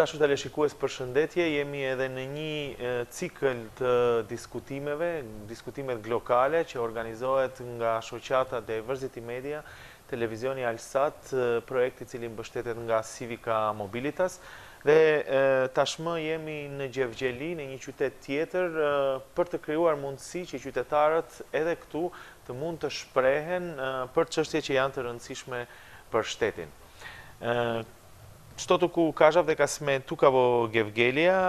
Dashur teleshikues, përshëndetje, jemi edhe në një cikël të diskutimet lokale që organizohet nga shoqata Diversity Media, televizioni Alsat, projekti i cili mbështetet nga Civica Mobilitas. Dhe tashmë jemi në Gjevgjeli, në një qytet tjetër, për të krijuar mundësi që qytetarët edhe këtu të mund të shprehen për çështje që janë të rëndësishme për shtetin. Što tuku kažав дека сме тука во Гевгелија,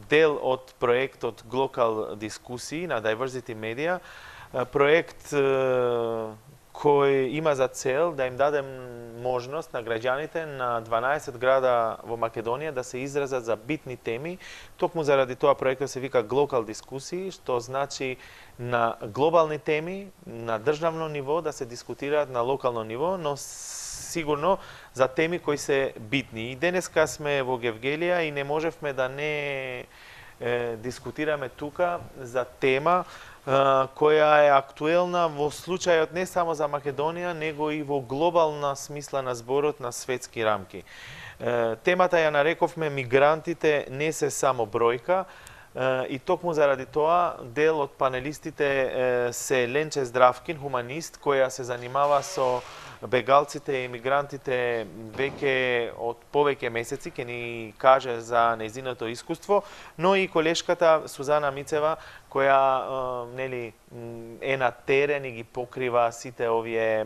дел од проектот Global дискусии на Diversity Media, проект кој има за цел да им дадем можност на граѓаните на 12 града во Македонија да се изразат за битни теми. Токму заради тоа проектот се вика Global дискусии, што значи на глобални теми, на државно ниво да се дискутираат на локално ниво, но сигурно за теми кои се битни. И денеска сме во Гевгелија и не можевме да не дискутираме тука за тема која е актуелна во случајот не само за Македонија, него и во глобална смисла на зборот на светски рамки. Темата ја нарековме мигрантите не се само бројка, и токму заради тоа дел од панелистите се Ленче Здравкин, хуманист, која се занимава со бегалците и мигрантите веќе од повеќе месеци, ќе ни каже за нејзиното искуство, но и колешката Сузана Мицева, која е на терен и ги покрива сите овие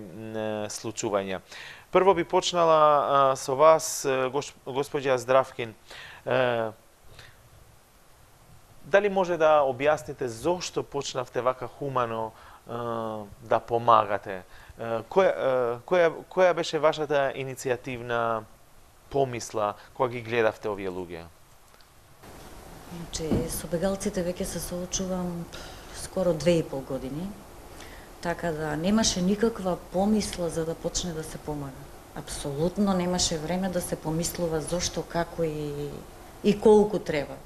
случувања. Прво би почнала со вас, господја Здравкин. Дали може да објасните зошто почнавте вака хумано да помагате? Која беше вашата иницијативна помисла кога ги гледавте овие луѓе? Со бегалците веќе се соочувам скоро 2,5 години, така да немаше никаква помисла за да почне да се помага. Апсолутно немаше време да се помислува зошто, како и колку треба.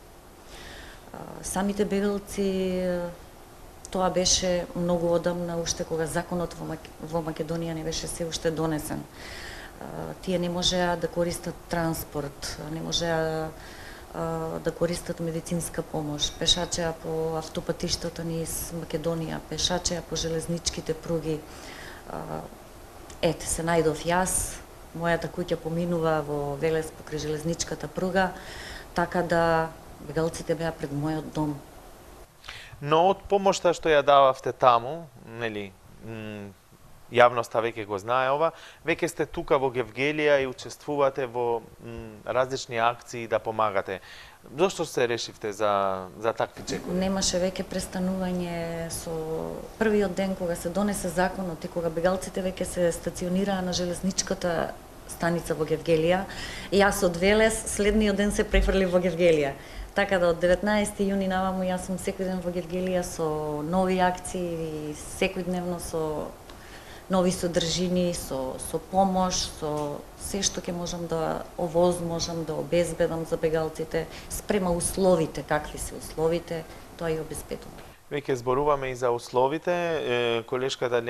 Самите бегалци, тоа беше многу одамна, уште кога законот во Македонија не беше се уште донесен. Тие не можеа да користат транспорт, не можеа да користат медицинска помош, пешачеа по автопатиштата низ Македонија, пешачеа по железничките пруги. Ете, се најдов јас, мојата куќа поминува во Велес покрај железничката пруга, така да бегалците беа пред мојот дом. Но од помошта што ја дававте таму, јавноста веќе го знае ова, веќе сте тука во Гевгелија и учествувате во различни акции да помагате. Зошто се решивте за такви чекови? Немаше веќе престанување со првиот ден кога се донесе законот и кога бегалците веќе се стационираа на железничката станица во Гевгелија. Јас од Велес следниот ден се префрли во Гевгелија. Така да од 19 јуни наваму јас сум секој ден во Гевгелија со нови акции, секојдневно со нови содржини, со помош, со се што ќе можам да овозможам да обезбедам за бегалците, спрема условите, какви се условите, тоа и обезбедувам. Веќе зборуваме и за условите. Колешката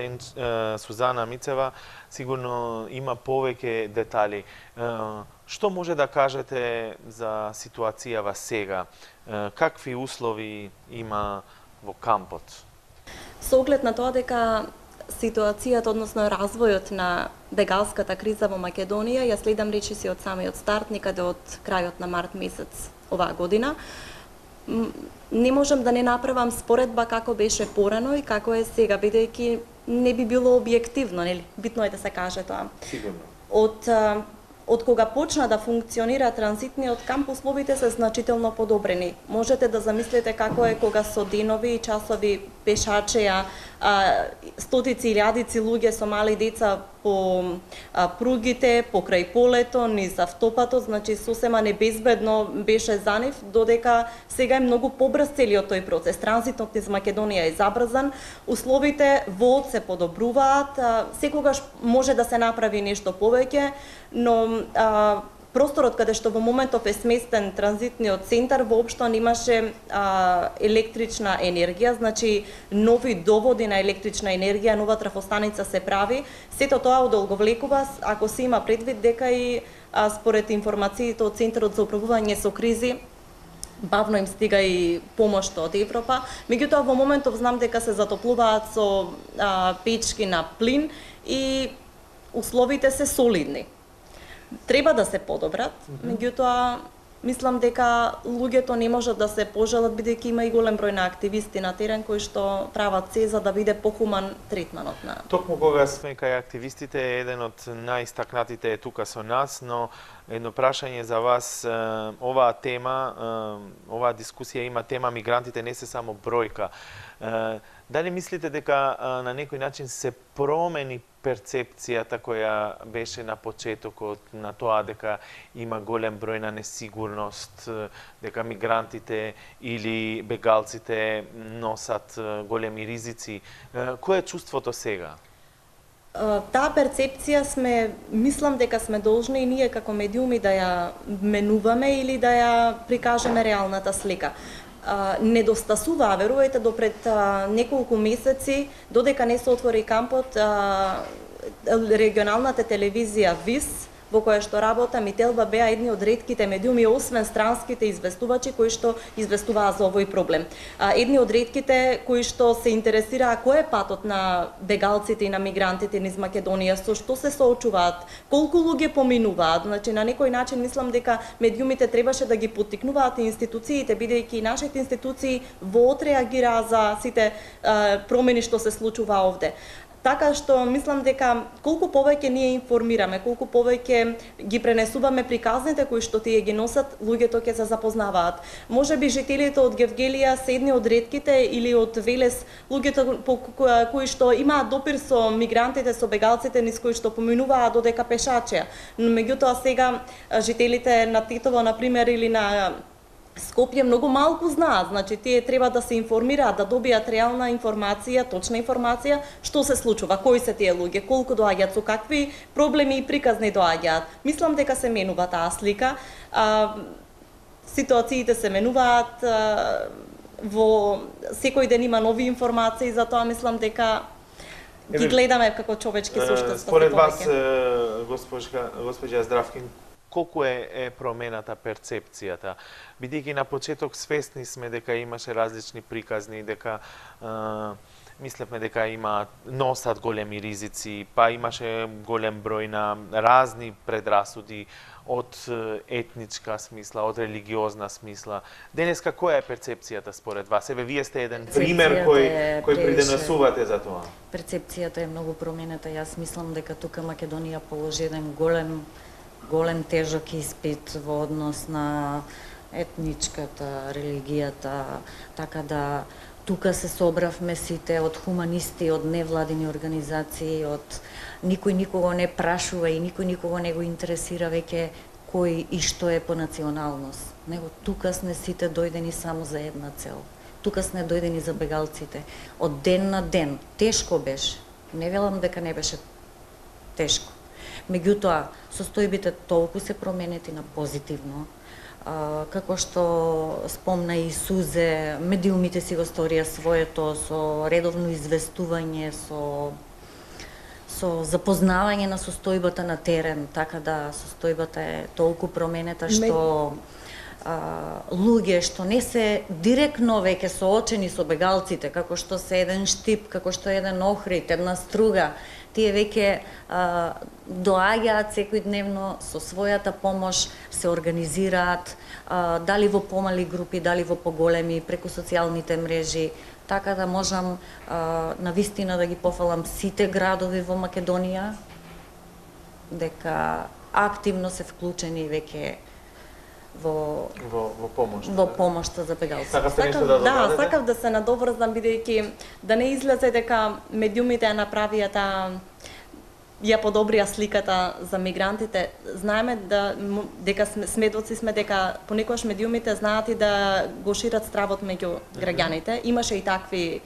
Сузана Мицева сигурно има повеќе детали. Што може да кажете за ситуацијава сега? Какви услови има во кампот? Со оглед на тоа дека ситуацијата, односно развојот на бегалската криза во Македонија, ја следам речиси од самиот старт, некаде од крајот на март месец оваа година. не можам да не направам споредба како беше порано и како е сега, бидејќи не би било објективно, нели? Битно е да се каже тоа. Сигурно. Од кога почна да функционира транзитниот камп, условите се значително подобрени. Можете да замислите како е кога со денови и часови пешачеја стотици илјадици луѓе со мали деца по пругите, покрај полето, низ автопатот, значи сосема небезбедно беше за нив, додека сега е многу побрз целиот тој процес. Транзитот низ Македонија е забрзан, условите во се подобруваат, секогаш може да се направи нешто повеќе, но просторот каде што во моментов е сместен транзитниот центар воопшто немаше електрична енергија, значи нови доводи на електрична енергија, нова трафостаница се прави. Сето тоа одолговлекува ако се има предвид дека и според информациите од Центарот за управување со кризи бавно им стига и помошта од Европа. Меѓутоа во моментов знам дека се затоплуваат со печки на плин и условите се солидни. Треба да се подобрат, меѓутоа мислам дека луѓето не можат да се пожалат бидејќи има и голем број на активисти на терен кои што прават се за да биде похуман третманот на. Токму кога сме кај активистите, еден од најистакнатите е тука со нас, но едно прашање за вас, оваа тема, оваа дискусија има тема мигрантите не се само бројка. Дали мислите дека на некој начин се промени перцепцијата која беше на почетокот на тоа дека има голем број на несигурност, дека мигрантите или бегалците носат големи ризици? Кој е чувството сега? Таа перцепција мислам дека сме должни и ние како медиуми да ја менуваме или да ја прикажеме реалната слика. Недостасува, верувајте, до пред неколку месеци, додека не се отвори кампот, регионалната телевизија ВИС, во која што работам и Телба беа едни од ретките медиуми, освен странските известувачи кои што известуваа за овој проблем. Едни од ретките кои што се интересираа кој е патот на бегалците и на мигрантите низ Македонија, со што се соочуваат, колку луѓе поминуваат. Значи на некој начин мислам дека медиумите требаше да ги поттикнуваат институциите, бидејќи нашите институции воодреагираа за сите промени што се случува овде. Така што мислам дека колку повеќе ние информираме, колку повеќе ги пренесуваме приказните кои што тие ги носат, луѓето ќе се запознаваат. Можеби жителите од Гевгелија се едни од ретките или од Велес, луѓето кои што имаат допир со мигрантите, со бегалците низ кои што поминуваат додека пешачеа. Но меѓутоа сега жителите на Тетово на пример или на Скопје многу малку знаат, значи тие треба да се информираат, да добијат реална информација, точна информација, што се случува, кои се тие луѓе, колку доаѓаат, со какви проблеми и приказни доаѓаат. Мислам дека се менува таа слика, ситуациите се менуваат, во секој ден има нови информации, затоа мислам дека ги гледаме како човечки суштества. Според вас, госпоѓа Здравкин, колку е промената перцепцијата? Бидејќи на почеток свесни сме дека имаше различни приказни, дека мислевме дека носат големи ризици, па имаше голем број на разни предрасуди од етничка смисла, од религиозна смисла. Денеска која е перцепцијата според вас? Еве вие сте еден пример кој придонесувате за тоа. Перцепцијата е многу променета. Јас мислам дека тука Македонија положи еден голем тежок испит во однос на етничката, религијата, така да тука се собравме сите од хуманисти, од невладини организации, од никој никого не прашува и никој никого не го интересира веќе кој и што е по националност. Него тука сме сите дојдени само за една цел. Тука сме дојдени за бегалците. Од ден на ден. Тешко беше. Не велам дека не беше тешко. Меѓутоа, состојбите толку се променети на позитивно, како што спомна и Сузе, медиумите си го сторија своето со редовно известување, со запознавање на состојбата на терен, така да состојбата е толку променета што луѓе што не се директно веќе соочени со бегалците, како што се еден Штип, како што еден Охрид, една Струга, Тие веќе доаѓаат секојдневно со својата помош, се организираат, дали во помали групи, дали во поголеми, преку социјалните мрежи, така да можам навистина да ги пофалам сите градови во Македонија, дека активно се вклучени веќе во помошта за бегалци. Сакав да се надоврзам, бидејќи да не излезе дека медиумите ја направија ја подобрија сликата за мигрантите. Знаеме дека сведоци сме дека понекогаш медиумите знаат и да го шират стравот меѓу граѓаните. Имаше и такви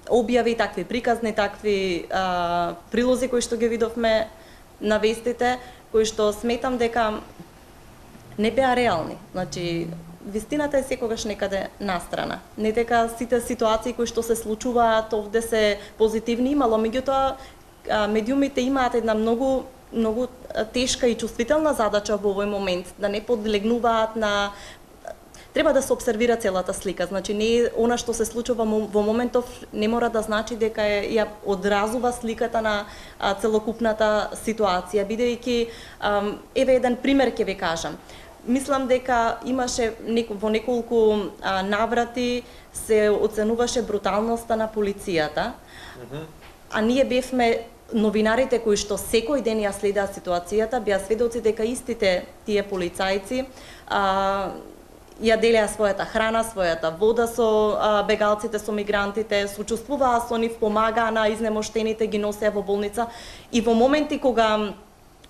објави, такви приказни, такви прилози кои што ги видовме на вестите, кои што сметам дека не беа реални. Значи, вистината е секогаш некаде настрана. Не дека сите ситуации кои што се случуваат овде се позитивни, имало, меѓутоа медиумите имаат една многу тешка и чувствителна задача во овој момент, да не подлегнуваат на... Треба да се обсервира целата слика, значи не она што се случува во моментов не мора да значи дека ја одразува сликата на целокупната ситуација, бидејќи еве еден пример ќе ви кажам. Мислам дека имаше во неколку наврати се оценуваше бруталноста на полицијата, а ние бевме новинарите кои што секој ден ја следеа ситуацијата, беа сведоци дека истите тие полицајци ја делеа својата храна, својата вода со бегалците, со мигрантите, сочувствуваа со нив, помагаа на изнемоштените, ги носеа во болница и во моменти кога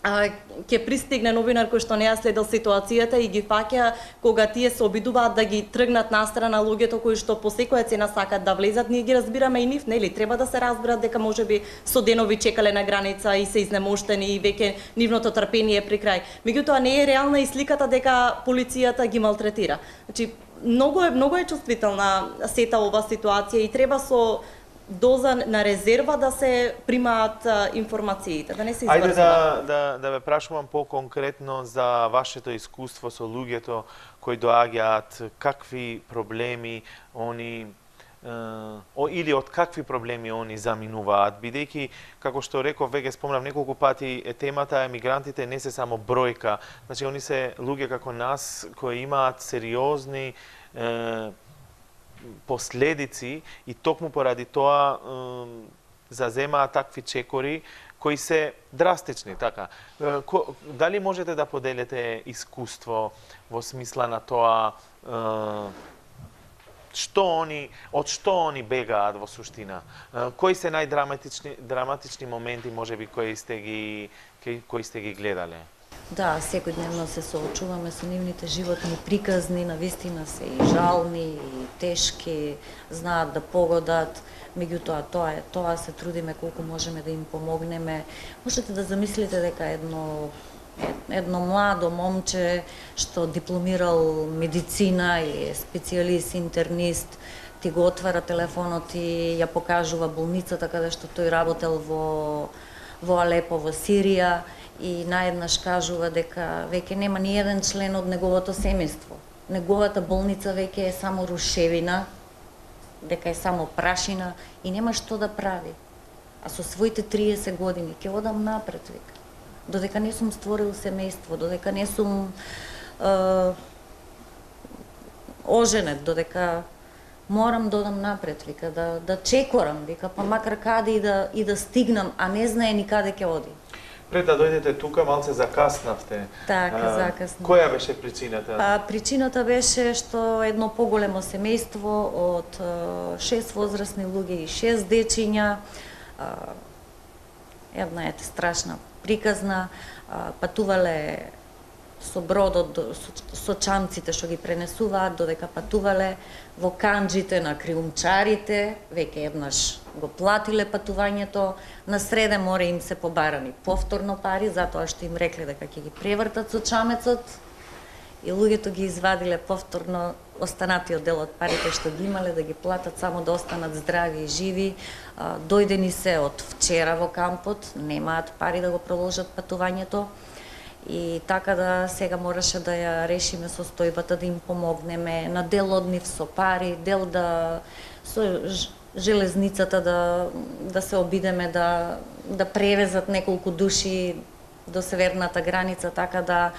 ќе пристигне новинар кој што не ја следел ситуацијата и ги фаќа кога тие се обидуваат да ги тргнат настрана луѓето кои што по секоја цена сакат да влезат, ние ги разбираме и нив, нели? Треба да се разберат дека можеби со денови чекале на граница и се изнемоштени и веќе нивното трпение е при крај. Меѓутоа не е реална и сликата дека полицијата ги малтретира. Значи многу е чувствителна сета ова ситуација и треба со доза на резерва да се примаат информациите, да не се Ајде изврзува. да ве прашувам по-конкретно за вашето искуство со луѓето кои доаѓаат, какви проблеми они или од какви проблеми они заминуваат, бидејќи, како што реков, веќе спомнав неколку пати, темата емигрантите не се само бројка, значи они се луѓе како нас кои имаат сериозни последици и токму поради тоа заземаат такви чекори кои се драстични, така. Дали можете да поделите искуство во смисла на тоа од што они бегаат во суштина? Кои се најдраматични моменти можеби кои сте ги гледале? Да, секојдневно се соочуваме со нивните животни приказни, навистина се и жални, и тешки, знаат да погодат, меѓутоа тоа се трудиме колку можеме да им помогнеме. Можете да замислите дека едно младо момче што дипломирал медицина и е специјалист, интернист, ти го отвара телефонот и ја покажува болницата каде што тој работел во Алепо, во Сирија, и наеднаш кажува дека веќе нема ни еден член од неговото семејство. Неговата болница веќе е само рушевина, дека е само прашина и нема што да прави. А со своите 30 години ќе одам напред, вика. Додека не сум створил семејство, додека не сум оженет, додека морам да одам напред, вика, да чекорам, вика, па макар каде и да стигнам, а не знае ни каде ќе оди. Пред да дојдете тука, малце закаснавте. Така, закаснав. Која беше причината? Причината беше што едно поголемо семејство од 6 возрастни луѓе и 6 дечиња, една е страшна приказна, патувале со бродот, со чамците што ги пренесуваат, додека патувале во канџите на криумчарите, веќе еднаш го платиле патувањето, на среде море им се побарани повторно пари, затоа што им рекле дека ќе ги превртат со чамецот, и луѓето ги извадиле повторно останатиот дел од парите што ги имале да ги платат само да останат здрави и живи. Дојдени се од вчера во кампот, немаат пари да го продолжат патувањето. И така да сега мораше да ја решиме состојбата, да им помогнеме, на дел од нив со пари, дел да со железницата да се обидеме да превезат неколку души до северната граница, така да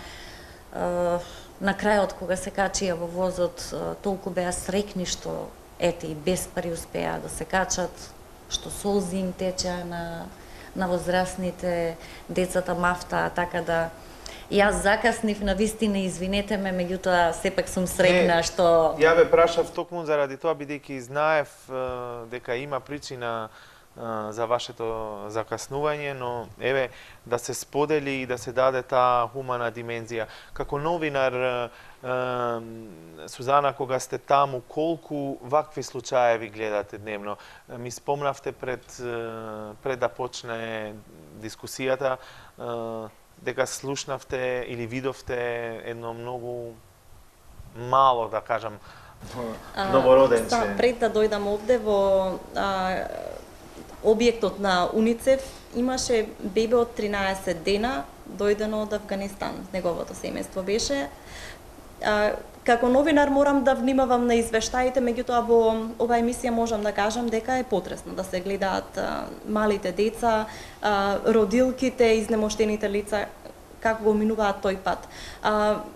на крајот кога се качија во возот толку беа срекни што ете и без пари успеа да се качат, што солзи им течеа на возрастните, децата мафтаа, така да јас закаснив на вистина, извинете ме, меѓутоа сепак сум среќна што Ја ве прашав токму заради тоа, бидејќи знаев дека има причина за вашето закаснување, но еве да се сподели и да се даде таа хумана димензија. Како новинар, Сузана, кога сте таму, колку вакви случаеви гледате дневно? Ми спомнавте пред да почне дискусијата дека слушнавте или видовте едно многу мало, да кажам, новороденче. Пред да дојдам овде во објектот на УНИЦЕФ имаше бебе од 13 дена дојдено од Авганистан. Неговото семејство беше. Како новинар морам да внимавам на извештаите, меѓутоа во оваа емисија можам да кажам дека е потресно да се гледаат малите деца, родилките, изнемоштените лица, како го минуваат тој пат.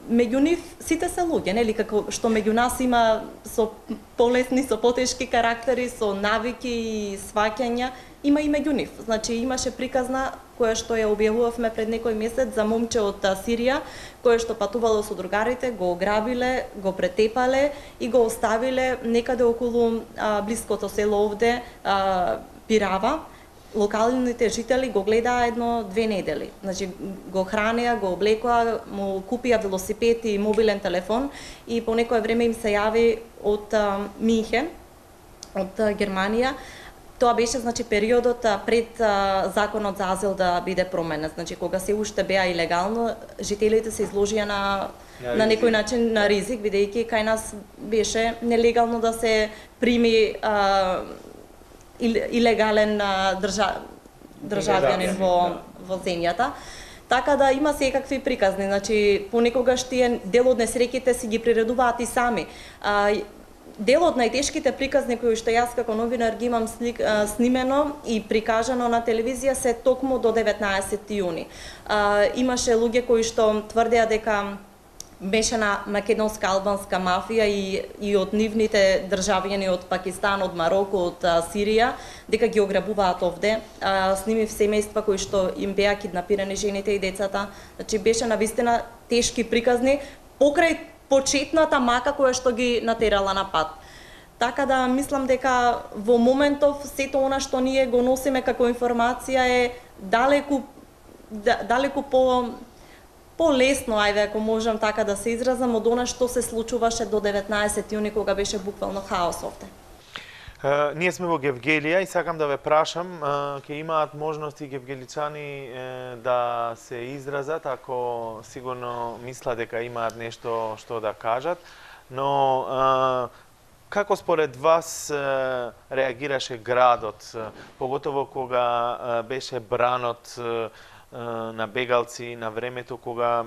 Меѓу нив сите се луѓе, нели, како што меѓу нас има со полесни, со потешки карактери, со навики и сваќања, има и меѓу нив. Значи имаше приказна која што ја објавувавме пред некој месец за момче од Сирија, кое што патувало со другарите, го ограбиле, го претепале и го оставиле некаде околу блиското село овде, Пирава. Локалните жители го гледаа 1-2 недели. Значи го хранеа, го облекоа, му купија велосипед и мобилен телефон и по некое време им се јави од Минхен, од Германија. Тоа беше, значи, периодот пред законот за азил да биде променет. Значи, кога се уште беа илегално, жителите се изложија на некој начин на ризик, бидејќи кај нас беше нелегално да се прими илегален државјанин во земјата. Така да има секакви приказни, значи понекогаш тие дел од несреќите си ги приредуваат и сами. Дел од најтешките приказни кои што јас како новинар ги имам снимено и прикажано на телевизија се токму до 19 јуни. Имаше луѓе кои што тврдеа дека мешана македонска-албанска мафија и од нивните државјани од Пакистан, од Мароко, од Сирија, дека ги ограбуваат овде. Снимив семејства кои што им беа киднапирани жените и децата. Значи беше навистина тешки приказни покрај почетната мака која што ги натерала на пат. Така да мислам дека во моментов сето она што ние го носиме како информација е далеку полесно, ајде ако можам така да се изразам, од она што се случуваше до 19 јуни кога беше буквално хаос овде. Ние сме во Гевгелија и сакам да ве прашам, ќе имаат можности гевгеличани да се изразат ако сигурно мислат дека имаат нешто што да кажат, но како според вас реагираше градот, поготово кога беше бранот на бегалци на времето кога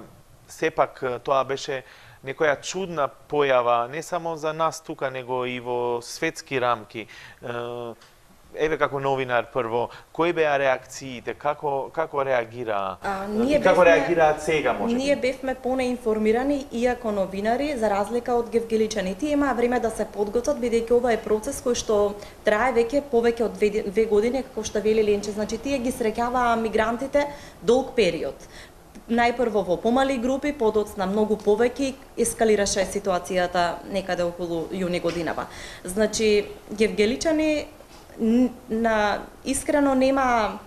сепак тоа беше некоја чудна појава, не само за нас тука, него и во светски рамки. Еве како новинар прво, кои беа реакциите, како реагираа? Како реагираат сега, може би? Ние бевме понеинформирани, иако новинари, за разлика од гевгеличани. Тие имаа време да се подготват, бидејќи ова е процес кој што трае веќе повеќе од 2 години, како што вели Ленче. Значи, тие ги среќаваа мигрантите долг период. Најпрво во помали групи, подоцна многу повеќе ескалираше ситуацијата некаде околу јуни годинава. Значи, гевгеличани искрено нема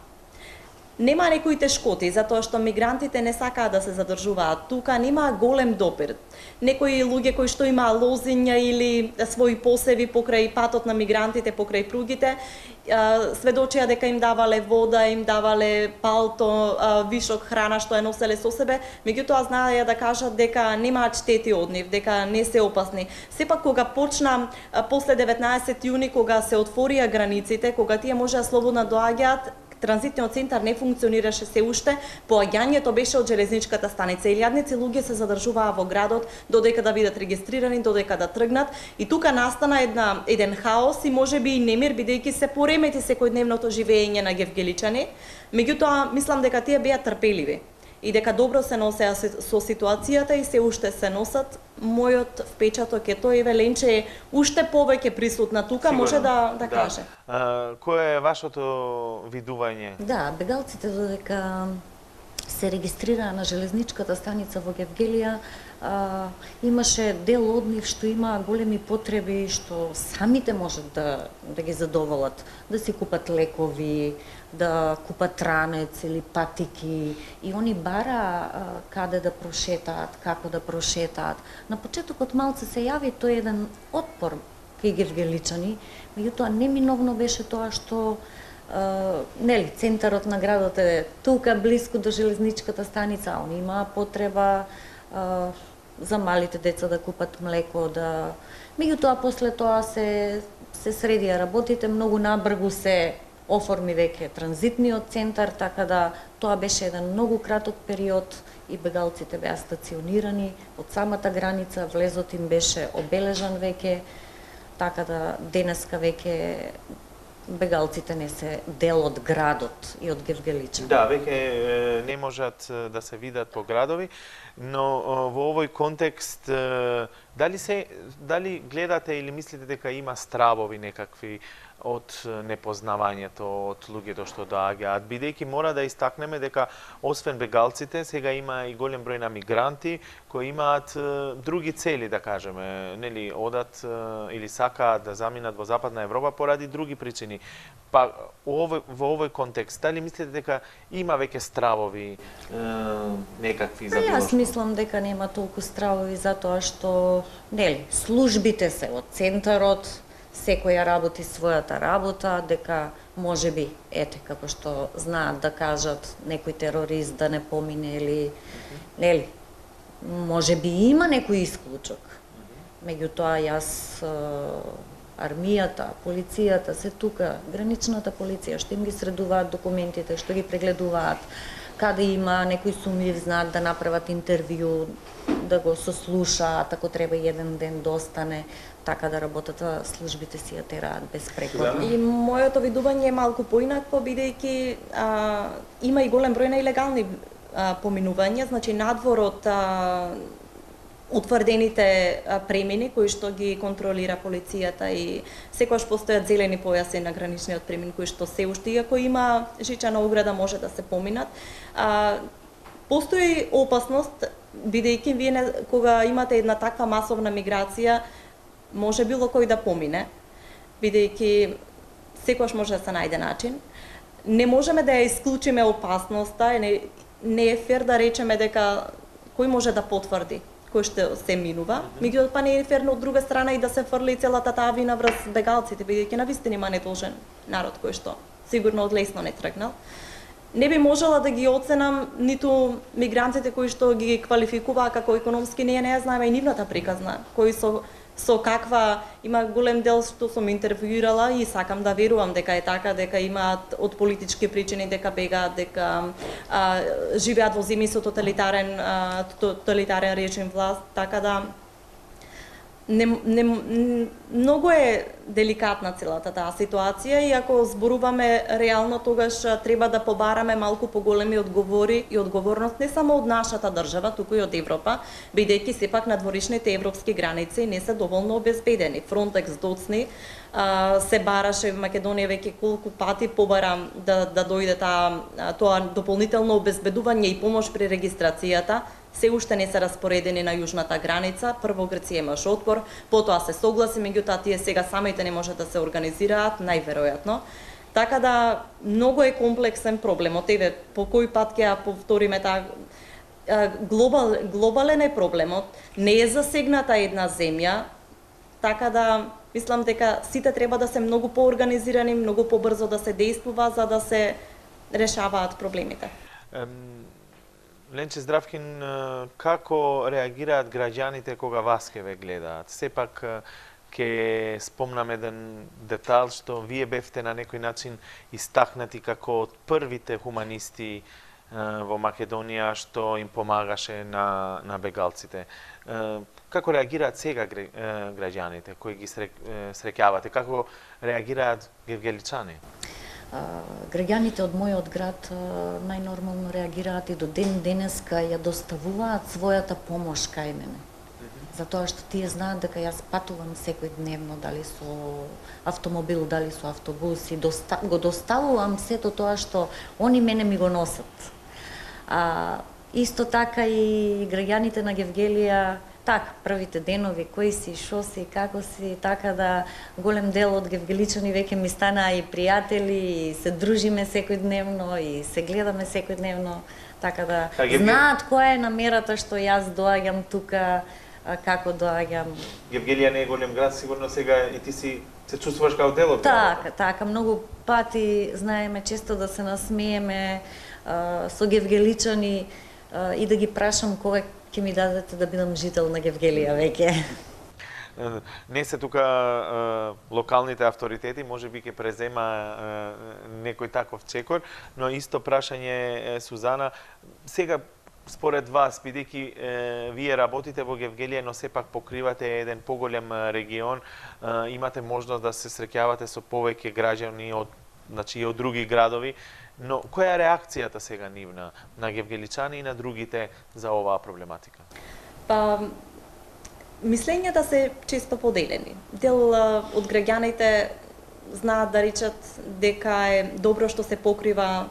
некои тешкоти, затоа што мигрантите не сакаат да се задржуваат тука, нема голем допир. Некои луѓе кои што имаа лозиња или своји посеви покрај патот на мигрантите, покрај пругите, сведочија дека им давале вода, им давале палто, вишок храна што ја носеле со себе, меѓутоа знаеја да кажат дека немаат штети од нив, дека не се опасни. Сепак кога почна после 19 јуни, кога се отворија границите, кога тие можеа слободно доаѓаат, транзитниот центар не функционираше се уште, поаѓањето беше од железничката станица. Илјадници луѓе се задржуваа во градот додека да бидат регистрирани, додека да тргнат, и тука настана еден хаос и можеби и немир, бидејќи се поремети секојдневното живење на гевгеличани. Меѓутоа, мислам дека тие беа трпеливи и дека добро се носеа со ситуацијата и се уште се носат. Мојот впечаток е тој, Ленче е уште повеќе присутна тука, сигурно може да каже. Кој е вашето видување? Да, бегалците додека се регистрираа на железничката станица во Гевгелија, имаше дел од нив што има големи потреби што самите можат да ги задоволат, да си купат лекови, да купат ранец или патики, и они бара каде да прошетаат, како да прошетаат. На почетокот малце се јави тој еден отпор кај гевгеличани, меѓутоа неминовно беше тоа што нели, центарот на градот е тука блиску до железничката станица, а они имаа потреба за малите деца да купат млеко, меѓутоа после тоа се средија работите, многу набргу се оформи веќе транзитниот центар, така да тоа беше еден многу краток период и бегалците беа стационирани од самата граница, влезот им беше обележан веќе, така да денеска веќе бегалците не се дел од градот и од гевгеличани. Да, веќе не можат да се видат по градови, но во овој контекст дали гледате или мислите дека има стравови некакви од непознавањето од луѓето што доаѓаат, бидејќи мора да истакнеме дека освен бегалците сега има и голем број на мигранти кои имаат други цели, да кажеме, нели, одат или сакаат да заминат во Западна Европа поради други причини. Па во овој контекст, дали мислите дека има веќе стравови некакви за било што? Јас мислам дека нема толку стравови затоа што нели, службите се од центарот, секоја работи својата работа, дека можеби, ете, како што знаат да кажат, некој терорист да не помине или, нели, можеби има некој исклучок. Меѓутоа, јас, армијата, полицијата, се тука, граничната полиција, што им ги средуваат документите, што ги прегледуваат, каде има некој сумњив знак да направат интервју, да го сослушаат, ако треба еден ден да остане, така да работата службите си ја тераат безпрекладно. И моето видување е малку поинакво, бидејќи има и голем број на илегални поминувања, значи надвор од утврдените премини кои што ги контролира полицијата, и секогаш постојат зелени појаси на граничниот премин кои што се уште, иако има жичана ограда, може да се поминат. Постои опасност, бидејќи вие кога имате една таква масовна миграција, може било кој да помине, бидејќи секогаш може да се најде начин. Не можеме да ја исклучиме опасноста, не е фер да речеме дека кој може да потврди кој што се минува, меѓутоа па не е ферно од друга страна и да се фрли целата таа вина врз бегалците, бидејќи навистина има недолжен народ кој што сигурно од лесно не тргнал. Не би можела да ги оценам ниту мигрантите кои што ги квалификуваа како економски, не ја знаеме и нивната приказна, кои со каква, има голем дел што сум интервјуирала и сакам да верувам дека е така, дека имаат од политички причини, дека бегаат, дека живеат во земји со тоталитарен режим власт, така да многу е деликатна целата таа ситуација, и ако зборуваме реално, тогаш треба да побараме малку поголеми одговори и одговорност не само од нашата држава, туку и од Европа, бидејќи сепак надворишните европски граници не се доволно обезбедени. Фронтекс доцни, се бараше в Македонија веќе колку пати побара да дојде тоа дополнително обезбедување и помош при регистрацијата, се уште не се распоредени на јужната граница. Прво Грција имаше отпор, потоа се согласи, меѓутоа тие сега самите не можат да се организираат, најверојатно. Така да многу е комплексен проблемот. Еве, по кој пат ќе ја повториме глобален е проблемот, не е засегната една земја, така да мислам дека сите треба да се многу поорганизирани, многу побрзо да се действува за да се решаваат проблемите. Ленче Здравкин, како реагираат граѓаните кога вас ке ве гледаат? Сепак ке спомнам еден детал што вие бевте на некој начин истакнати како од првите хуманисти во Македонија што им помагаше на бегалците. Како реагираат сега граѓаните кои ги среќавате? Како реагираат гевгеличани? Граѓаните од мојот град најнормално реагираат и до ден денеска ја доставуваат својата помош кај мене. Затоа што тие знаат дека јас патувам секојдневно, дали со автомобил, дали со автобус и го доставувам сето тоа што они мене ми го носат. Исто така и граѓаните на Гевгелија, така, првите денови, кои си, шо си, како си, така да голем дел од гевгеличани веќе ми станаа и пријатели, и се дружиме секојдневно, и се гледаме секојдневно, така да знаат која е намерата што јас доаѓам тука, како доаѓам. Гевгелија не е голем град, сигурно сега и ти се чувствуваш како дел од градот. Така, многу пати знаеме често да се насмееме со гевгеличани и да ги прашам кога ќе ми дадете да бидам жител на Гевгелија веќе. Не се тука локалните авторитети, може би ќе презема некој таков чекор, но исто прашање, Сузана, сега според вас, бидејќи вие работите во Гевгелија, но сепак покривате еден поголем регион, имате можност да се среќавате со повеќе граѓани од други градови, но која е реакцијата сега нивна на гевгеличани и на другите за оваа проблематика? Мислењата се често поделени. Дел од граѓаните знаат да речат дека е добро што се покрива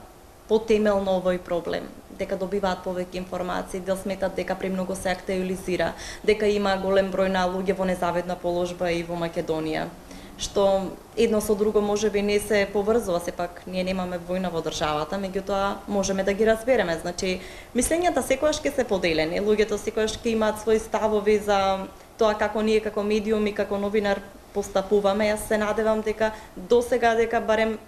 потемелно овој проблем, дека добиваат повеќе информации, дел сметат дека премногу се актуализира, дека има голем број на луѓе во незавидна положба и во Македонија, што едно со друго можеби не се поврзува, сепак ние немаме војна во државата, меѓутоа можеме да ги разбереме. Значи, мислењата секогаш ќе се поделени, луѓето секогаш ќе имаат своји ставови за тоа како ние како медиум и како новинар постапуваме. Јас се надевам дека досега дека барем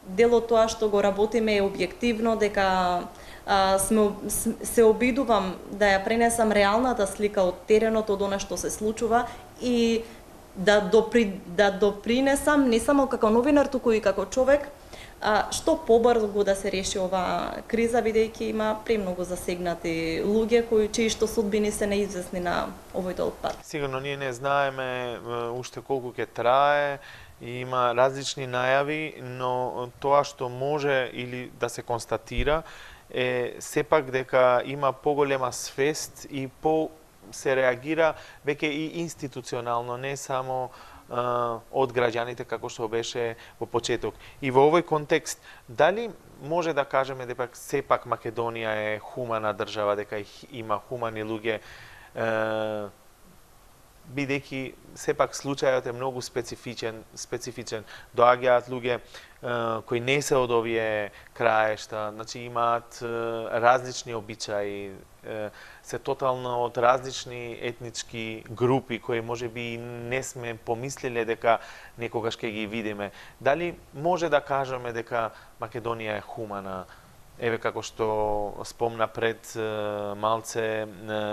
дел од тоа што го работиме е објективно, дека се обидувам да ја пренесам реалната слика од теренот, од она што се случува и да допринесам не само како новинар, туку и како човек, што побрзо да се реши оваа криза, бидејќи има премногу засегнати луѓе чии што судбини се неизвестни на овој долг пат. Сигурно ние не знаеме уште колку ќе трае, и има различни најави, но тоа што може или да се констатира е сепак дека има поголема свест и се реагира веќе и институционално, не само од граѓаните како што беше во почеток. И во овој контекст, дали може да кажеме дека сепак Македонија е хумана држава, дека има хумани луѓе, бидејќи сепак случајот е многу специфичен. Доаѓаат луѓе кои не се од овие краешта, значи имаат различни обичаи, се тотално од различни етнички групи кои можеби не сме помислиле дека некогаш ќе ги видиме. Дали може да кажеме дека Македонија е хумана? Еве како што спомна пред малце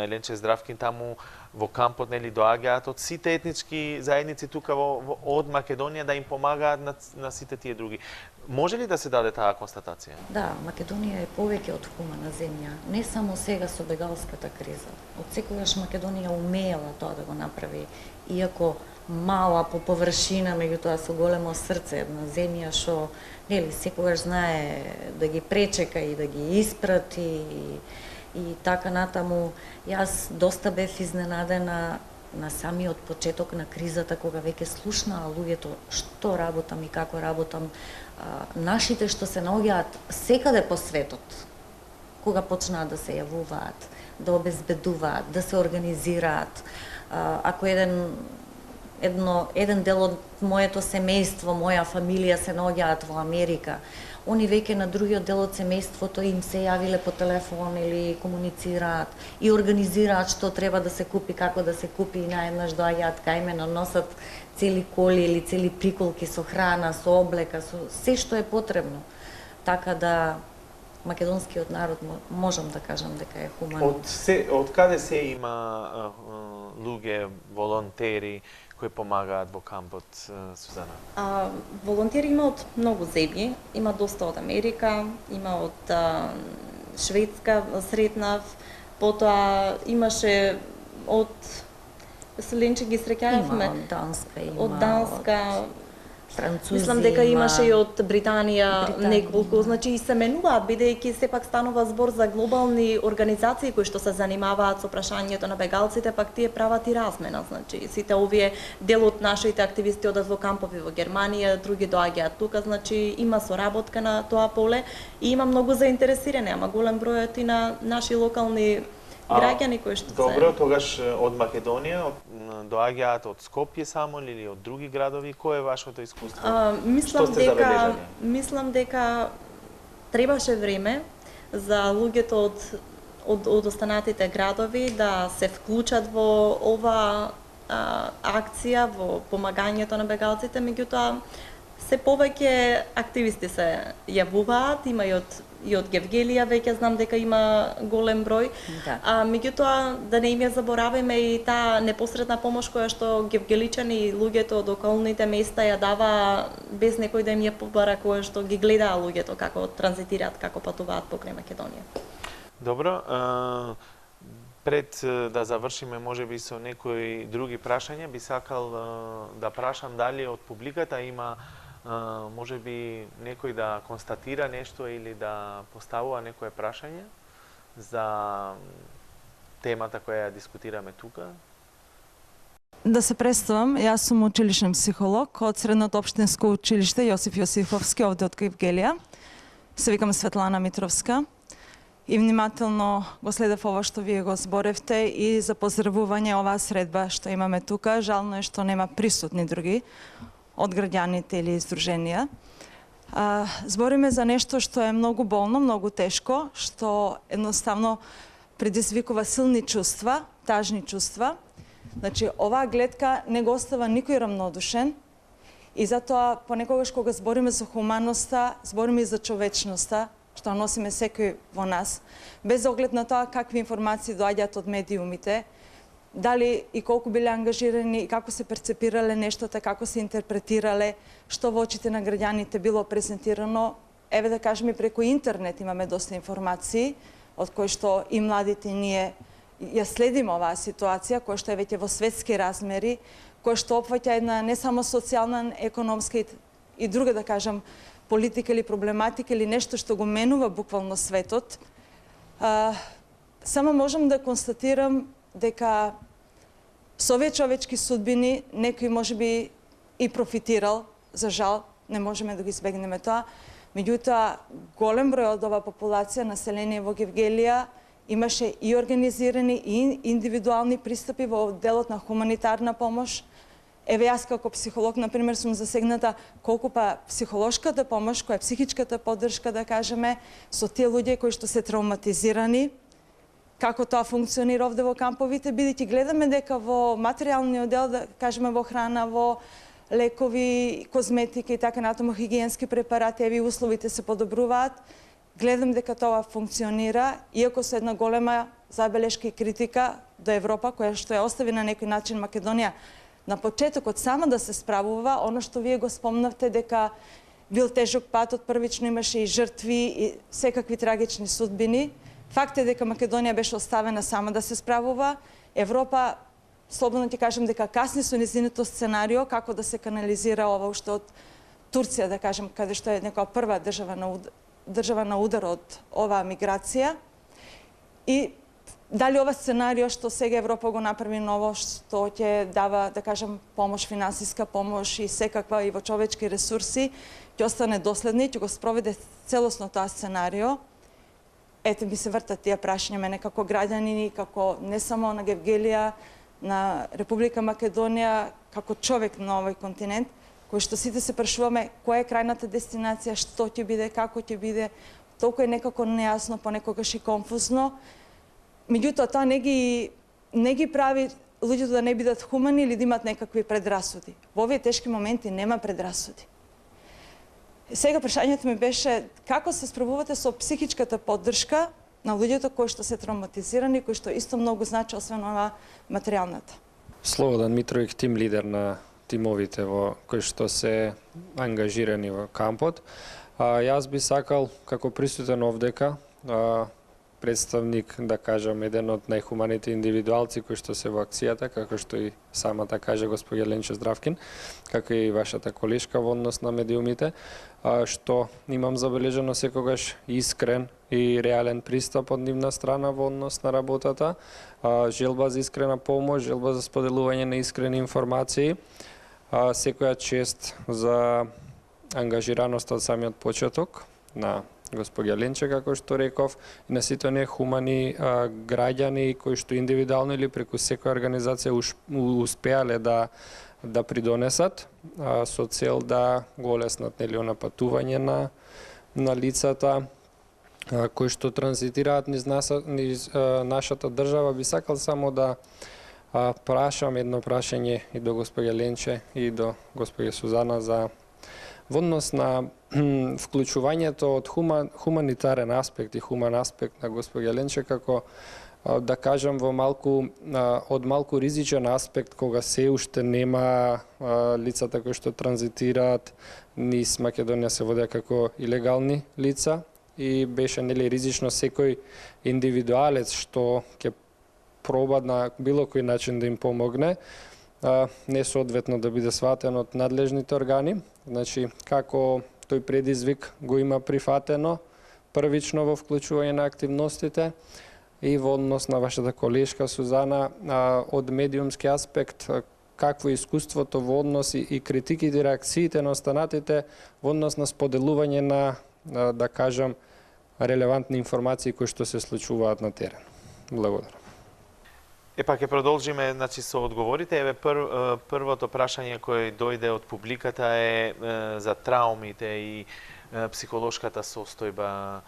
Ленче Здравкин, таму во кампот доаѓаат од сите етнички заедници тука од Македонија да им помагаат на сите тие други. Може ли да се даде таа констатација? Да, Македонија е повеќе од хумана земја, не само сега со бегалската криза. Од секогаш Македонија умеела тоа да го направи, иако мала по површина, меѓутоа со големо срце, една земја што секогаш знае да ги пречека и да ги испрати и така натаму. Јас доста бев изненадена на самиот почеток на кризата, кога веќе слушнаа луѓето што работам и како работам, нашите што се наоѓаат секаде по светот, кога почнаа да се јавуваат, да обезбедуваат, да се организираат. Ако еден дел од моето семејство, моја фамилија се наоѓаат во Америка, они веќе на другиот дел од семејството им се јавиле по телефон или комуницираат и организираат што треба да се купи, како да се купи, и наеднаш доаѓаат кај мене, носат цели коли или цели приколки со храна, со облека, со се што е потребно. Така да македонскиот народ можам да кажам дека е хуманен. Од каде се има луѓе, волонтери кои помагаат во кампот, Сузана? Волонтери има од многу земји, има доста од Америка, има од Шведска, сретнав, потоа имаше од Селенче ги среќавме. Има од Данска, има од Данска, Французи, мислам дека имаше и од Британија. неколку, значи и се менуваат, бидејќи сепак станува збор за глобални организации кои што се занимаваат со прашањето на бегалците, пак тие прават и размена, значи сите овие дел од нашите активисти одат во кампови во Германија, други доаѓаат тука, значи има соработка на тоа поле и има многу заинтересирани, ама голем бројот и на наши локални граѓани кои што Добро, тогаш од Македонија доаѓаат од Скопје само или од други градови? Кое е вашето искуство? Мислам дека требаше време за луѓето од останатите градови да се вклучат во ова акција, во помагањето на бегалците, меѓутоа се повеќе активисти се јавуваат, има и од Гевгелија, веќе знам дека има голем број. Да. Меѓутоа, да не им ја забораваме и таа непосредна помош која што гевгеличани и луѓето од околните места ја дава без некој да им ја побара, која што ги гледаа луѓето како транзитираат, како патуваат покрај Македонија. Добро, пред да завршиме можеби со некои други прашања, би сакал да прашам дали од публиката има можеби некој да констатира нешто или да поставува некое прашање за темата која ја дискутираме тука. Да се представам, јас сум училишен психолог од Средното општинско училиште Јосиф Јосифовски овде од Гевгелија. Се викам Светлана Митровска и внимателно го следев ова што вие го зборевте и за поздравување оваа средба што имаме тука. Жално е што нема присутни други од граѓаните или издруженија. Збориме за нешто што е многу болно, многу тешко, што едноставно предизвикува силни чувства, тажни чувства. Значи, оваа гледка не го остава никој рамнодушен и затоа понекогаш кога збориме за хуманноста, збориме и за човечноста, што носиме секој во нас, без оглед на тоа какви информации доаѓаат од медиумите, дали и колку биле ангажирани, како се перцепирале нештата, како се интерпретирале, што во очите на граѓаните било презентирано. Еве да кажеме, преку интернет имаме доста информации, од кои што и младите ние ја следиме оваа ситуација, која што е веќе во светски размери, која што опфаќа една не само социјална, економска и друга, да кажам, политика или проблематика или нешто што го менува буквално светот. Само можам да констатирам дека со овие човечки судбини некој можеби и профитирал, за жал, не можеме да го избегнеме тоа, меѓутоа голем број од оваа популација, население во Гевгелија, имаше и организирани и индивидуални пристапи во делот на хуманитарна помош. Еве јас како психолог, например, сум засегната колку па психолошката помош, која е психичката поддршка, да кажеме, со тие луѓе кои што се травматизирани, како тоа функционира овде во камповите, бидејќи гледаме дека во материјалниот дел, да кажеме во храна, во лекови, козметика и така натаму, хигиенски препарати, еве условите се подобруваат. Гледам дека тоа функционира, иако со една голема забелешка и критика до Европа, која што ја остави на некој начин Македонија на почетокот сама да се справува, оно што вие го спомнавте дека бил тежок патот, првично имаше и жртви и секакви трагични судбини. Факт е дека Македонија беше оставена сама да се справува. Европа, слободно ќе кажем дека касни со незиното сценарио како да се канализира ова уште од Турција, да кажем, каде што е некоја прва држава на удар од оваа миграција. И дали ова сценарио што сега Европа го направи ново, што ќе дава, да кажем, помош, финансиска помош и секаква и во човечки ресурси, ќе остане доследни, ќе го спроведе целосно тоа сценарио. Ете ми се вртат тие прашања мене како граѓанини, како не само на Гевгелија, на Република Македонија, како човек на овој континент, кој што сите се прашуваме која е крајната дестинација, што ќе биде, како ќе биде, толку е некако нејасно, понекогаш и конфузно. Меѓутоа, тоа не ги прави луѓето да не бидат хумани или да имат некакви предрасуди. Во овие тешки моменти нема предрасуди. Сега прашањето ми беше како се справувате со психичката поддршка на луѓето кои што се травматизирани, кои што исто многу значи освен ова материјалната. Слободан Митровиќ, тим лидер на тимовите кои што се ангажирани во кампот. Јас би сакал како присутен овдека, представник, да кажам, еден од најхуманите индивидуалци кои што се во акцијата, како што и самата каже господја Ленче Здравкин, како и вашата колешка во однос на медиумите, што имам забележано секогаш искрен и реален пристап од нивна страна во однос на работата, желба за искрена помош, желба за споделување на искрени информации, секоја чест за ангажираност од самиот почеток на господја Ленче, како што реков, и на сите оние хумани граѓани кои што индивидуално или преку секоја организација успеале да придонесат со цел да го олеснат на патување на лицата кои што транзитираат низ нашата држава. Би сакал само да прашам едно прашање и до господја Ленче и до господја Сузана за во однос на вклучувањето од хуманитарен аспект и хуман аспект на господја Ленче, како да кажам од малку ризичен аспект кога се уште нема лицата кои што транзитираат низ Македонија се водеа како илегални лица и беше ризично секој индивидуалец што ќе проба на било кој начин да им помогне, несоодветно да биде сватен од надлежните органи. Значи, како тој предизвик го има прифатено првично во вклучување на активностите и во однос на вашата колешка Сузана, од медиумски аспект, какво е искуството во однос и критиките и реакциите на останатите во однос на споделување на, да кажам, релевантни информации кои што се случуваат на терен. Благодарам. Епа, ќе продолжиме со одговорите. Еве првото прашање кое дојде од публиката е за траумите и психолошката состојба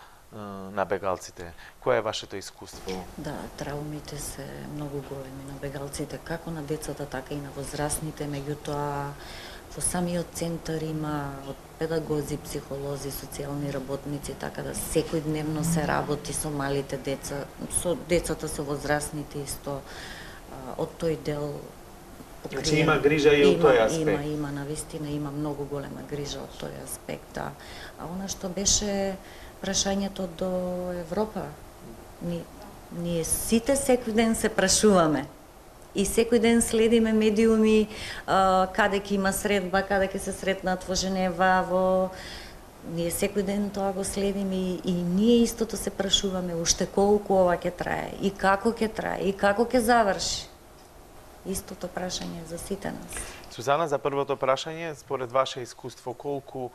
на бегалците. Кое е вашето искуство? Да, траумите се многу големи на бегалците, како на децата, така и на возрастните, меѓутоа во самиот центар има од педагози, психолози, социјални работници, така да секојдневно се работи со малите деца, со децата, со возрастните исто, од тој дел. Значи има грижа и од тој аспект. Има, навистина, има многу голема грижа од тој аспект, да. А она што беше прашањето до Европа, ние сите секој ден се прашуваме. И секој ден следиме медиуми, каде ќе има средба, каде ќе се сретнат во Женева, ние секој ден тоа го следиме и ние истото се прашуваме уште колку ова ќе трае, и како ќе трае, и како ќе заврши. Истото прашање за сите нас. Сузана, за првото прашање, според ваше искуство, колку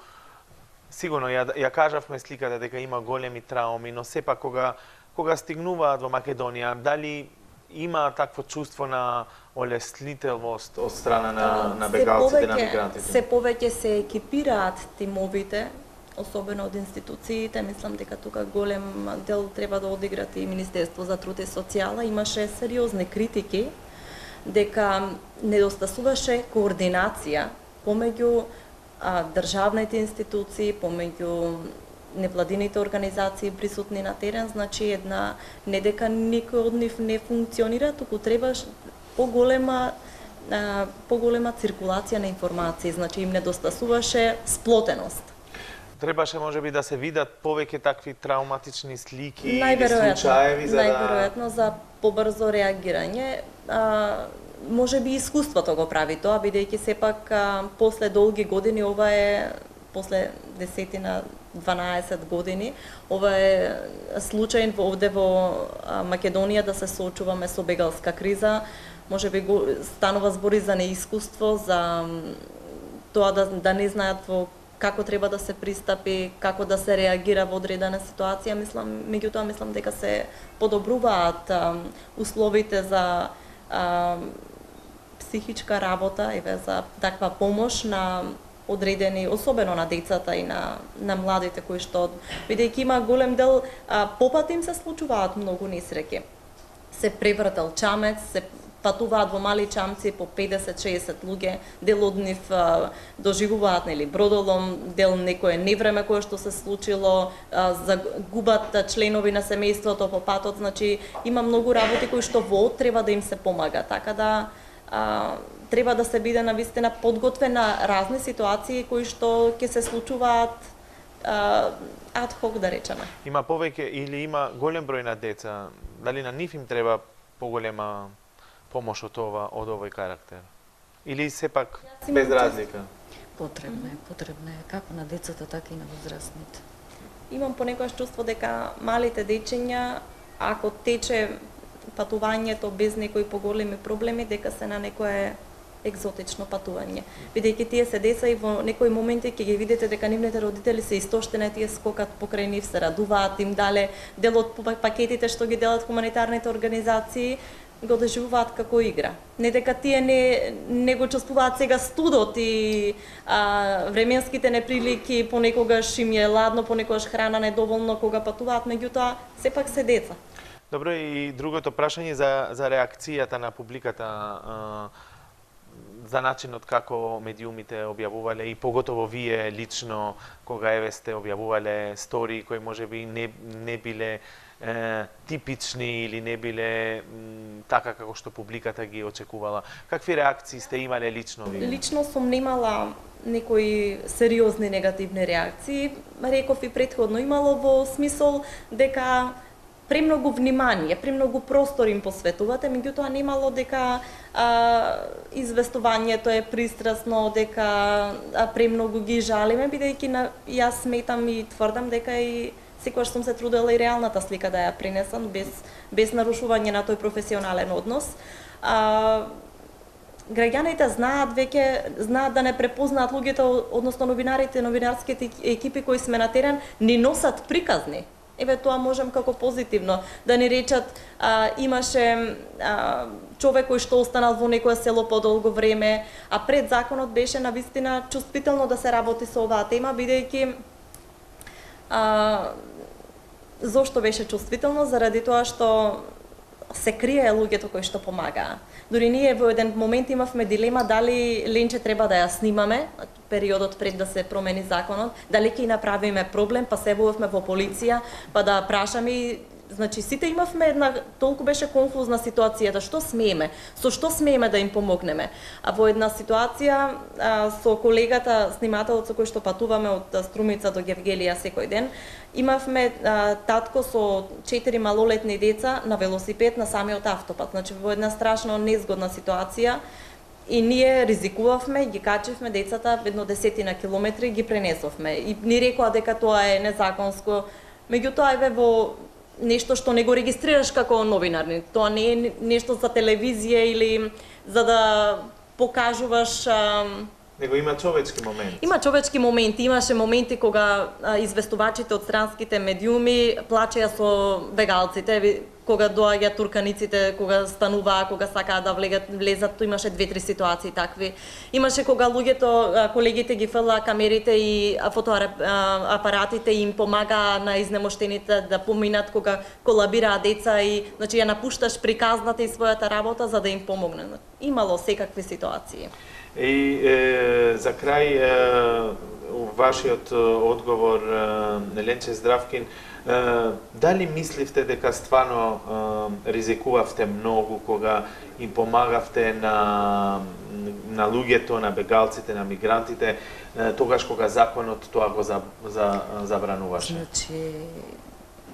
сигурно ја кажавме сликата дека има големи трауми, но сепак кога стигнуваат во Македонија, дали има такво чувство на олеснителност од страна на бегалците, на мигрантите? Се повеќе се екипираат тимовите, особено од институциите. Мислам дека тука голем дел треба да одиграт и Министерство за труд и социјала. Имаше сериозни критики дека недостасуваше координација помеѓу државните институции, помеѓу невладините организации присутни на терен, значи не дека никој од нив не функционира, туку требаш поголема циркулација на информации, значи им недостасуваше сплотеност. Требаше можеби да се видат повеќе такви травматични слики или случаеви најверојатно за побрзо реагирање. Можеби искуството го прави тоа, бидејќи сепак после долги години, ова е после 10-12 години, ова е случај овде во Македонија да се соочуваме со бегалска криза. Можеби станува збори за неискуство, за тоа да не знаат како треба да се пристапи, како да се реагира во одредена ситуација. Меѓутоа мислам дека се подобруваат условите за психичка работа, за таква помош на одредени, особено на децата и на младите кои што, бидејќи има голем дел, попат им се случуваат многу несреќи. Се превртел чамец, се патуваат во мали чамци по 50-60 луѓе, дел од нив доживуваат нели бродолом, дел некое невреме кое што се случило, загубат членови на семејството по патот, значи има многу работи кои што во треба да им се помага, така да треба да се биде навистина подготвен на разни ситуации кои што ќе се случуваат ад хок, да речеме. Има повеќе или има голем број на деца, дали на нив им треба поголема помош од овој карактер? Или сепак без разлика? Потребно е како на децата, така и на возрастните. Имам понекогаш чувство дека малите дечиња, ако тече патувањето без некои поголеми проблеми, дека се на некое екзотично патување. Бидејќи тие се деца и во некои моменти ќе ги видите дека нивните родители се истоштени, тие скокат покрај нив, се радуваат, им дале дел од пакетите што ги делат хуманитарните организации, го доживуваат како игра. Не дека тие не го чувствуваат сега студот и временските неприлики, понекогаш им е ладно, понекогаш храна недоволно кога патуваат, меѓутоа сепак се деца. Добро, и другото прашање за реакцијата на публиката, за начинот како медиумите објавувале и поготово вие лично кога еве сте објавувале стори кои можеби не биле типични или не биле така како што публиката ги очекувала. Какви реакции сте имале лично вие? Лично сум немала некои сериозни негативни реакции. Реков и претходно, имало во смисол дека премногу внимание, премногу простор им посветувате, меѓутоа немало дека известувањето е пристрасно, дека премногу ги жалиме, бидејќи јас сметам и тврдам дека и секогаш сум се трудела и реалната слика да ја принесам без нарушување на тој професионален однос. Граѓаните знаат да не препознаат луѓето, односно новинарите, новинарските екипи кои сме на терен, ни носат приказни. Еве тоа можем како позитивно да ни речат имаше човек кој што останал во некое село подолго време, а пред законот беше навистина чувствително да се работи со оваа тема, бидејќи зошто беше чувствително? Заради тоа што се крие луѓето кои што помагаа. Дури ние во еден момент имавме дилема дали ленче треба да ја снимаме, периодот пред да се промени законот, дали ќе направиме проблем, па се явувавме во полиција, па да прашаме. Значи сите имавме една, толку беше конфузна ситуацијата, што смееме, со што смееме да им помогнеме. А во една ситуација со колегата снимателот со кој што патуваме од Струмица до Гевгелија секој ден, имавме татко со 4 малолетни деца на велосипед на самиот автопат. Значи во една страшно незгодна ситуација и ние ризикувавме, ги качивме децата едно 10 километри, ги пренесовме. И ни рекоа дека тоа е незаконско. Меѓутоа еве во нешто што не го регистрираш како новинар, тоа не е нешто за телевизија или за да покажуваш. Него има човечки моменти. Има човечки моменти, имаше моменти кога известувачите од странските медиуми плачеа со бегалците, кога доаѓаат турканиците, кога стануваа, кога сакаат да влезат, имаше 2-3 ситуации такви. Имаше кога луѓето, колегите ги фрлаа камерите и фотоапаратите им помагаа на изнемоштените да поминат кога колабираат деца и значи ја напушташ приказната и својата работа за да им помогне. Имало секакви ситуации. И за крај, вашиот одговор, Ленче Здравкин, дали мисливте дека стварно ризикувавте многу кога им помагавте на луѓето, на бегалците, на мигрантите, тогаш кога законот тоа го забрануваше? Значи,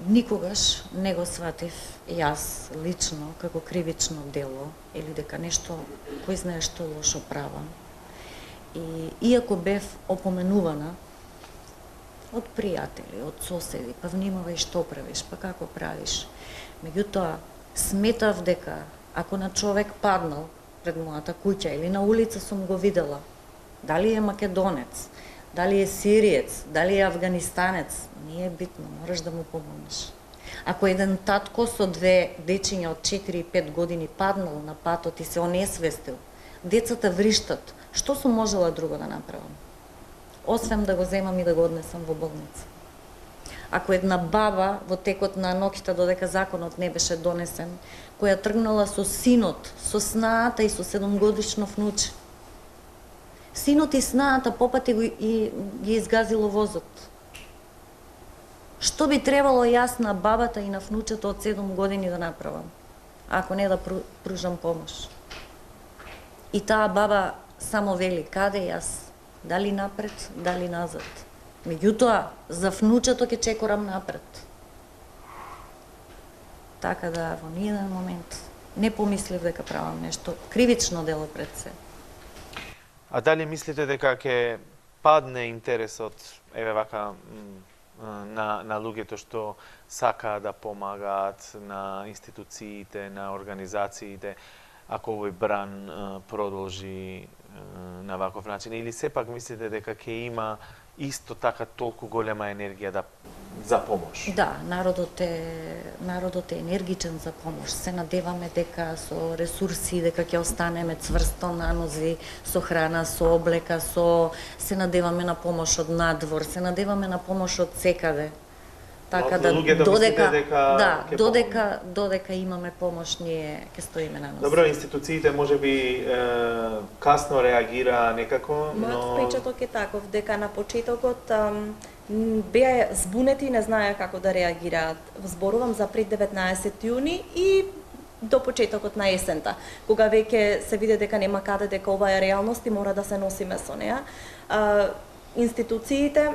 никогаш не го сватив јас лично како кривично дело или дека нешто кој знае што лошо правам. И иако бев опоменувана од пријатели, од соседи, па внимавај што правиш, па како правиш. Меѓутоа, сметав дека ако на човек паднал пред мојата куќа или на улица сум го видела, дали е македонец, дали е сириец, дали е афганистанец, не е битно, мораш да му помогнеш. Ако еден татко со 2 дечиња од 4 и 5 години паднал на патот и се онесвестил, децата вриштат, што сум можела друго да направам? Освен да го земам и да го однесам во болница. Ако една баба во текот на ноќта додека законот не беше донесен, која тргнала со синот, со снаата и со 7-годишно внуче. Синот и снаата попати ги изгазило возот. Што би требало јас на бабата и на внучето од 7 години да направам, ако не да пружам помош? И таа баба само вели, каде јас, дали напред, дали назад. Меѓутоа, за внучето ќе чекорам напред. Така да, во ниеден момент не помислив дека правам нешто кривично дело пред се. А дали мислите дека ќе падне интересот, еве вака, на луѓето што сакаат да помагаат на институциите, на организациите, ако овој бран продолжи на ваков начин? Или сепак мислите дека ќе има исто така толку голема енергија за помош? Да, народот е енергичен за помош. Се надеваме дека со ресурси, дека ќе останеме цврсто на нози, со храна, со облека, се надеваме на помош од надвор, се надеваме на помош од секаде. Така да додека имаме помош, ние ќе стоиме на нос. Добро, институциите можеби касно реагира некако, но мојот впечаток е таков дека на почетокот беа збунети и не знаеа како да реагираат. Зборувам за пред 19 јуни и до почетокот на есента, кога веќе се види дека нема каде, дека ова е реалност и мора да се носиме со неа. Институциите,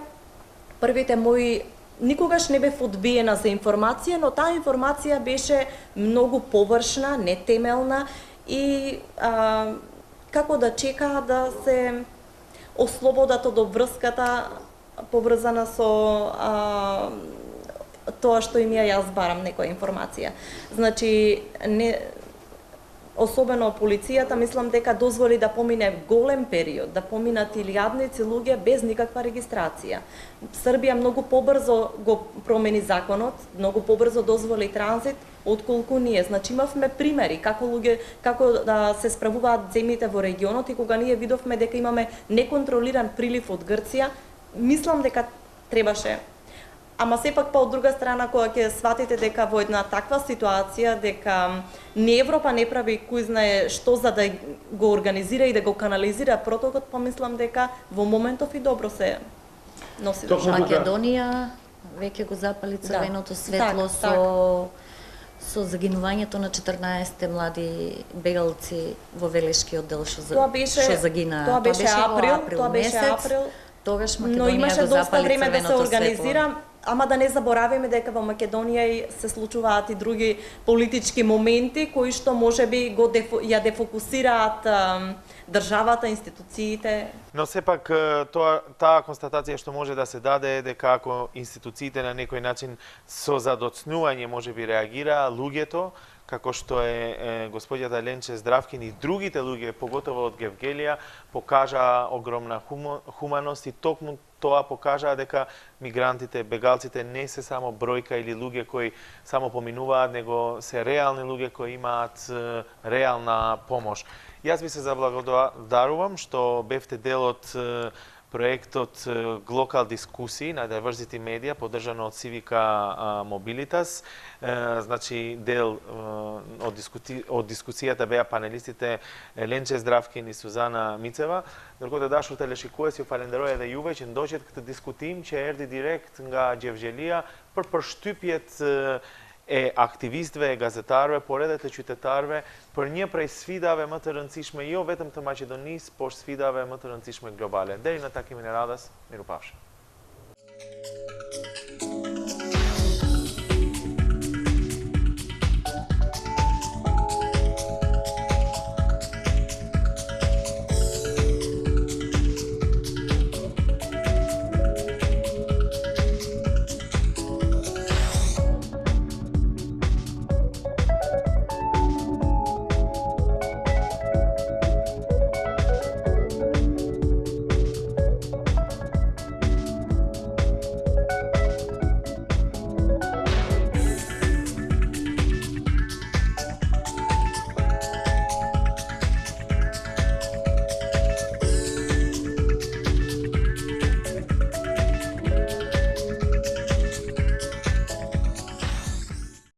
првите мои никогаш не бев одбиена за информација, но таа информација беше многу површна, нетемелна и како да чекаа да се ослободат од обврската поврзана со тоа што им јас барам некоја информација. Значи, особено полицијата, мислам дека дозволи да помине голем период, да поминат илјадници луѓе без никаква регистрација. Србија многу побрзо го промени законот, многу побрзо дозволи транзит, отколку ние. Значи имавме примери како да се справуваат земјите во регионот и кога ние видовме дека имаме неконтролиран прилив од Грција, мислам дека требаше. Ама сепак па од друга страна, кога ќе сватите дека во една таква ситуација, дека не Европа не прави кој знае што за да го организира и да го канализира протокот, помислам дека во моментов и добро се носи. Македонија веќе го запали црвеното светло со загинувањето на 14 млади бегалци во Велешкиот дел што загинаа. Тоа беше април. Тогаш но Македонија имаше го доста запали време да се црвеното организира, светло. ама да не забораваме дека во Македонија се случуваат и други политички моменти кои што можеби ја дефокусираат државата, институциите. Но сепак таа констатација што може да се даде е дека ако институциите на некој начин со задоцнување можеби реагираа, луѓето како што е господјата Ленче Здравкин и другите луѓе, поготово од Гевгелија, покажаа огромна хуманост и токму тоа покажаа дека мигрантите, бегалците не се само бројка или луѓе кои само поминуваат, него се реални луѓе кои имаат реална помош. Јас би се заблагодарувам што бевте дел од проектот Глокал дискусии на Diversity Media, поддржано од Civica Mobilitas. Значи, дел од дискусијата беа панелистите Ленче Здравкин и Сузана Мицева. Докато Дашо Телешикуес и фалендероја да јувеќен дожет ката дискутим, че ерди директ nga Gjevgjelia për përshtypjet e aktivistëve, e gazetarëve, por edhe të qytetarëve për një prej sfidave më të rëndësishme jo vetëm të Maqedonisë, por sfidave më të rëndësishme globale. Deri në takimin e radhës, mirupafshim.